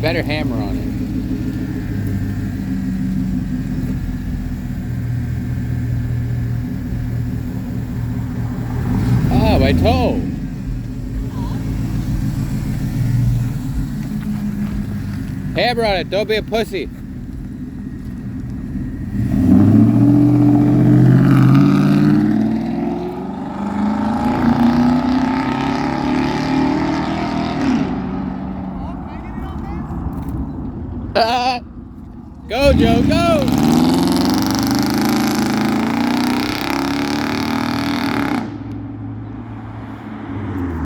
Better hammer on it. Oh, my toe. Hammer on it. Don't be a pussy. Go, Joe, go!